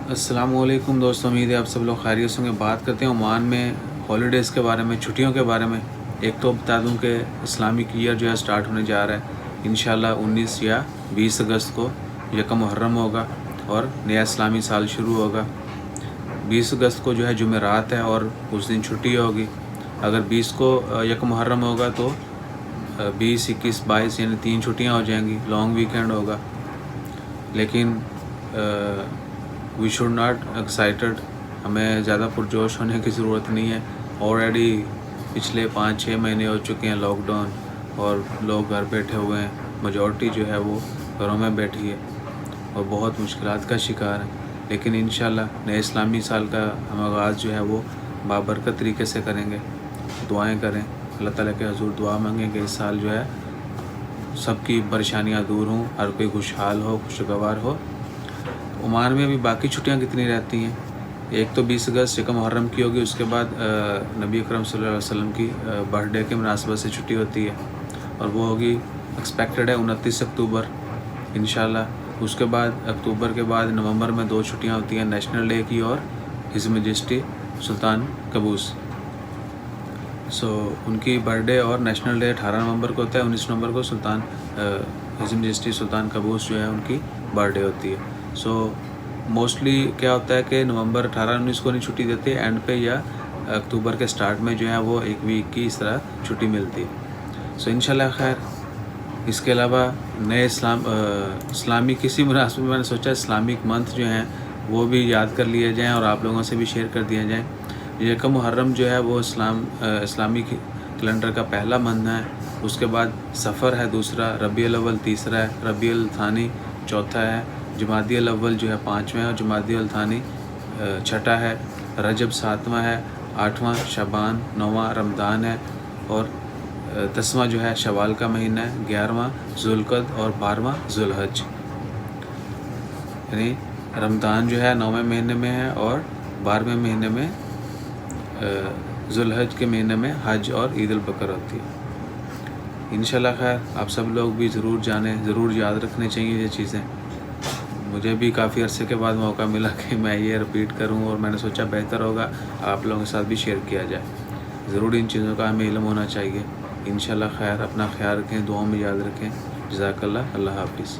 السلام علیکم دوستوں، امید ہے آپ سب لوگ خیریت سے ہوں گے۔ بات کرتے ہیں عمان میں ہالیڈیز کے بارے میں، چھٹیوں کے بارے میں۔ ایک تو بتا دوں کہ اسلامک ایئر جو ہے سٹارٹ ہونے جا رہا ہے انشاءاللہ 19 یا 20 اگست کو یکم محرم ہوگا اور نیا اسلامی سال شروع ہوگا۔ 20 اگست کو جو ہے جمعرات ہے اور اس دن چھٹی ہوگی۔ اگر 20 کو یکم محرم ہوگا تو 20، 21، 22 یعنی 3 چھٹیاں ہو جائیں گی، لانگ ویکینڈ ہوگا۔ لیکن وی شوڈ ناٹ ایکسائٹیڈ، ہمیں زیادہ پرجوش ہونے کی ضرورت نہیں ہے۔ آلریڈی پچھلے 5-6 مہینے ہو چکے ہیں لاک ڈاؤن اور لوگ گھر بیٹھے ہوئے ہیں، میجورٹی جو ہے وہ گھروں میں بیٹھی ہے اور بہت مشکلات کا شکار ہے۔ لیکن انشاءاللہ نئے اسلامی سال کا ہم آغاز جو ہے وہ بابرکت طریقے سے کریں گے۔ دعائیں کریں، اللہ تعالیٰ کے حضور دعا مانگیں کہ اس سال جو ہے سب کی پریشانیاں دور ہوں، ہر کوئی خوشحال ہو، خوشگوار ہو۔ عمان میں بھی باقی چھٹیاں کتنی رہتی ہیں؟ ایک تو 20 اگست یکم محرم کی ہوگی، اس کے بعد نبی اکرم صلی اللہ علیہ وسلم کی برتھ ڈے کے مناسبت سے چھٹی ہوتی ہے اور وہ ہوگی ایکسپیکٹڈ ہے 29 اکتوبر انشاءاللہ۔ اس کے بعد اکتوبر کے بعد نومبر میں 2 چھٹیاں ہوتی ہیں، نیشنل ڈے کی اور ہز میجسٹی سلطان قابوس۔ ان کی برتھ ڈے اور نیشنل ڈے 18 نومبر کو ہوتا ہے، 19 نومبر کو ہز میجسٹی سلطان قابوس جو ہے ان کی برتھ ڈے ہوتی ہے۔ موسٹلی کیا ہوتا ہے کہ نومبر 18-19 کو نہیں چھٹی دیتے، اینڈ پہ یا اکتوبر کے سٹارٹ میں جو ہے وہ ایک ویک کی اس طرح چھٹی ملتی ہے۔ انشاءاللہ خیر۔ اس کے علاوہ نئے اسلامی کسی مناسبت میں نے سوچا اسلامک منتھ جو ہیں وہ بھی یاد کر لیے جائیں اور آپ لوگوں سے بھی شیئر کر دیا جائیں۔ یکم محرم جو ہے وہ اسلامی کیلنڈر کا پہلا منتھ ہے، اس کے بعد صفر ہے دوسرا، ربیع الاول تیسرا ہے، ربیع الثانی چوتھا ہے، جمادی الاول جو ہے 5واں ہے اور جمادی الثانی 6واں ہے، رجب 7واں ہے، 8واں شعبان، 9واں رمضان ہے اور 10واں جو ہے شوال کا مہینہ ہے، 11واں ذوالقعدہ اور 12واں ذوالحج۔ یعنی رمضان جو ہے 9ویں مہینے میں ہے اور 12ویں مہینے میں ذوالحج کے مہینے میں حج اور عید البقر ہوتی ہے۔ انشاءاللہ خیر، آپ سب لوگ بھی ضرور جانیں، ضرور یاد رکھنے چاہیے یہ چیزیں۔ مجھے بھی کافی عرصے کے بعد موقع ملا کہ میں یہ رپیٹ کروں اور میں نے سوچا بہتر ہوگا آپ لوگوں کے ساتھ بھی شیئر کیا جائے۔ ضرور ان چیزوں کا ہمیں علم ہونا چاہیے۔ انشاءاللہ خیر، اپنا خیال رکھیں، دعاؤں میں یاد رکھیں۔ جزاک اللہ، اللہ حافظ۔